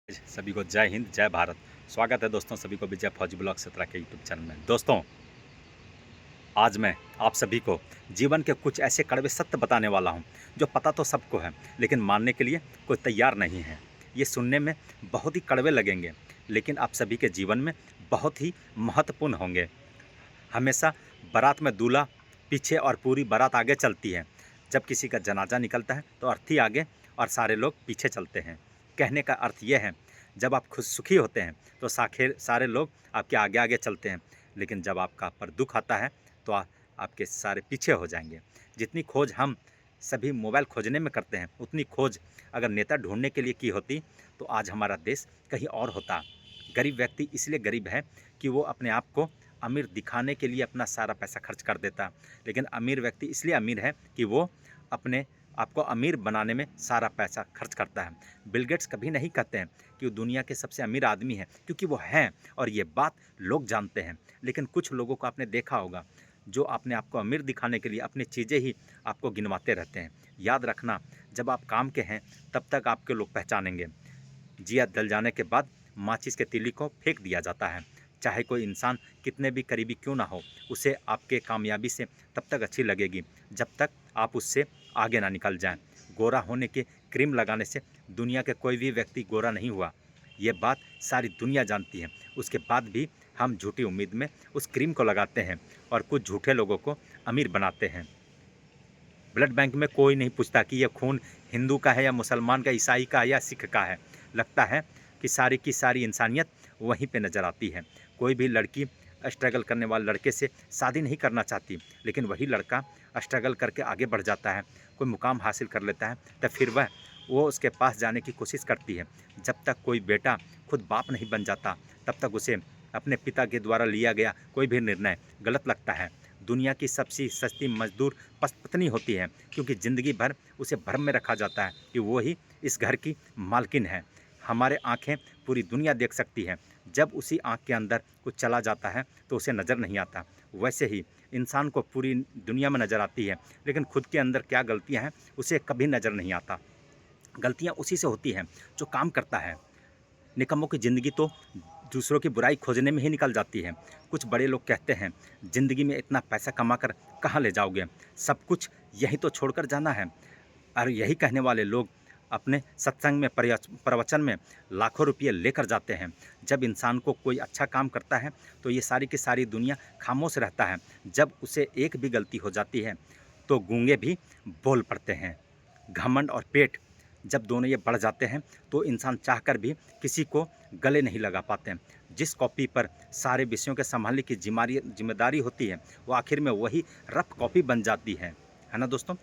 सभी को जय हिंद जय भारत। स्वागत है दोस्तों सभी को विजय फौजी ब्लॉग 17 के यूट्यूब चैनल में। दोस्तों आज मैं आप सभी को जीवन के कुछ ऐसे कड़वे सत्य बताने वाला हूं जो पता तो सबको है लेकिन मानने के लिए कोई तैयार नहीं है। ये सुनने में बहुत ही कड़वे लगेंगे लेकिन आप सभी के जीवन में बहुत ही महत्वपूर्ण होंगे। हमेशा बारात में दूल्हा पीछे और पूरी बारात आगे चलती है। जब किसी का जनाजा निकलता है तो अर्थी आगे और सारे लोग पीछे चलते हैं। कहने का अर्थ यह है, जब आप खुद सुखी होते हैं तो सारे लोग आपके आगे आगे चलते हैं, लेकिन जब आपका पर दुख आता है तो आपके सारे पीछे हो जाएंगे। जितनी खोज हम सभी मोबाइल खोजने में करते हैं उतनी खोज अगर नेता ढूंढने के लिए की होती तो आज हमारा देश कहीं और होता। गरीब व्यक्ति इसलिए गरीब है कि वो अपने आप को अमीर दिखाने के लिए अपना सारा पैसा खर्च कर देता, लेकिन अमीर व्यक्ति इसलिए अमीर है कि वो अपने आपको अमीर बनाने में सारा पैसा खर्च करता है। बिल गेट्स कभी नहीं कहते हैं कि वो दुनिया के सबसे अमीर आदमी हैं, क्योंकि वो हैं और ये बात लोग जानते हैं। लेकिन कुछ लोगों को आपने देखा होगा जो अपने आप को अमीर दिखाने के लिए अपनी चीज़ें ही आपको गिनवाते रहते हैं। याद रखना, जब आप काम के हैं तब तक आपके लोग पहचानेंगे। जिया जल जाने के बाद माचिस के तीली को फेंक दिया जाता है। चाहे कोई इंसान कितने भी करीबी क्यों ना हो, उसे आपके कामयाबी से तब तक अच्छी लगेगी जब तक आप उससे आगे ना निकल जाएं। गोरा होने के क्रीम लगाने से दुनिया के कोई भी व्यक्ति गोरा नहीं हुआ, ये बात सारी दुनिया जानती है। उसके बाद भी हम झूठी उम्मीद में उस क्रीम को लगाते हैं और कुछ झूठे लोगों को अमीर बनाते हैं। ब्लड बैंक में कोई नहीं पूछता कि यह खून हिंदू का है या मुसलमान का, ईसाई का है या सिख का है। लगता है कि सारी की सारी इंसानियत वहीं पे नज़र आती है। कोई भी लड़की स्ट्रगल करने वाले लड़के से शादी नहीं करना चाहती, लेकिन वही लड़का स्ट्रगल करके आगे बढ़ जाता है, कोई मुकाम हासिल कर लेता है, तब फिर वो उसके पास जाने की कोशिश करती है। जब तक कोई बेटा खुद बाप नहीं बन जाता तब तक उसे अपने पिता के द्वारा लिया गया कोई भी निर्णय गलत लगता है। दुनिया की सबसे सस्ती मजदूर पत्नी होती है, क्योंकि ज़िंदगी भर उसे भ्रम में रखा जाता है कि वो ही इस घर की मालकिन है। हमारे आँखें पूरी दुनिया देख सकती है, जब उसी आँख के अंदर कुछ चला जाता है तो उसे नज़र नहीं आता। वैसे ही इंसान को पूरी दुनिया में नज़र आती है, लेकिन खुद के अंदर क्या गलतियाँ हैं उसे कभी नज़र नहीं आता। गलतियाँ उसी से होती हैं जो काम करता है। निकम्मों की ज़िंदगी तो दूसरों की बुराई खोजने में ही निकल जाती है। कुछ बड़े लोग कहते हैं, ज़िंदगी में इतना पैसा कमा कर कहाँ ले जाओगे, सब कुछ यही तो छोड़कर जाना है। और यही कहने वाले लोग अपने सत्संग में प्रवचन में लाखों रुपये लेकर जाते हैं। जब इंसान को कोई अच्छा काम करता है तो ये सारी की सारी दुनिया खामोश रहता है। जब उसे एक भी गलती हो जाती है तो गूंगे भी बोल पड़ते हैं। घमंड और पेट जब दोनों ये बढ़ जाते हैं तो इंसान चाहकर भी किसी को गले नहीं लगा पाते हैं। जिस कॉपी पर सारे विषयों के संभालने की जिम्मेदारी होती है वो आखिर में वही रफ कॉपी बन जाती है ना दोस्तों।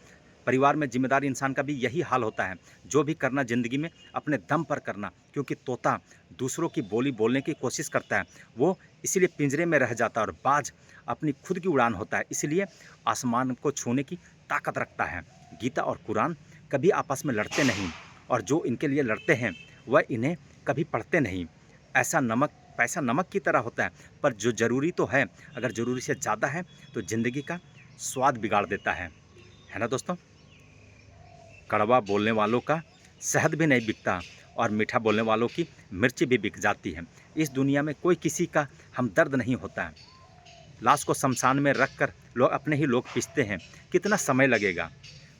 परिवार में जिम्मेदार इंसान का भी यही हाल होता है। जो भी करना ज़िंदगी में अपने दम पर करना, क्योंकि तोता दूसरों की बोली बोलने की कोशिश करता है, वो इसीलिए पिंजरे में रह जाता है, और बाज अपनी खुद की उड़ान होता है, इसलिए आसमान को छूने की ताकत रखता है। गीता और कुरान कभी आपस में लड़ते नहीं, और जो इनके लिए लड़ते हैं वह इन्हें कभी पढ़ते नहीं। पैसा नमक की तरह होता है, पर जो ज़रूरी तो है, अगर ज़रूरी से ज़्यादा है तो ज़िंदगी का स्वाद बिगाड़ देता है ना दोस्तों। कड़वा बोलने वालों का शहद भी नहीं बिकता और मीठा बोलने वालों की मिर्ची भी बिक जाती है। इस दुनिया में कोई किसी का हमदर्द नहीं होता है। लाश को शमशान में रख कर लोग अपने ही लोग पीसते हैं, कितना समय लगेगा।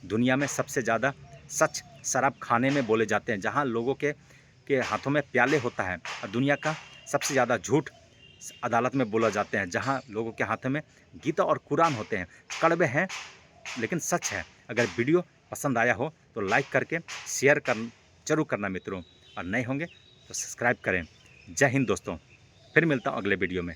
दुनिया में सबसे ज़्यादा सच शराब खाने में बोले जाते हैं, जहाँ लोगों के हाथों में प्याले होता है, और दुनिया का सबसे ज़्यादा झूठ अदालत में बोला जाते हैं, जहाँ लोगों के हाथों में गीता और कुरान होते हैं। कड़वे हैं लेकिन सच है। अगर वीडियो पसंद आया हो तो लाइक करके शेयर जरूर करना मित्रों, और नए होंगे तो सब्सक्राइब करें। जय हिंद दोस्तों, फिर मिलता हूँ अगले वीडियो में।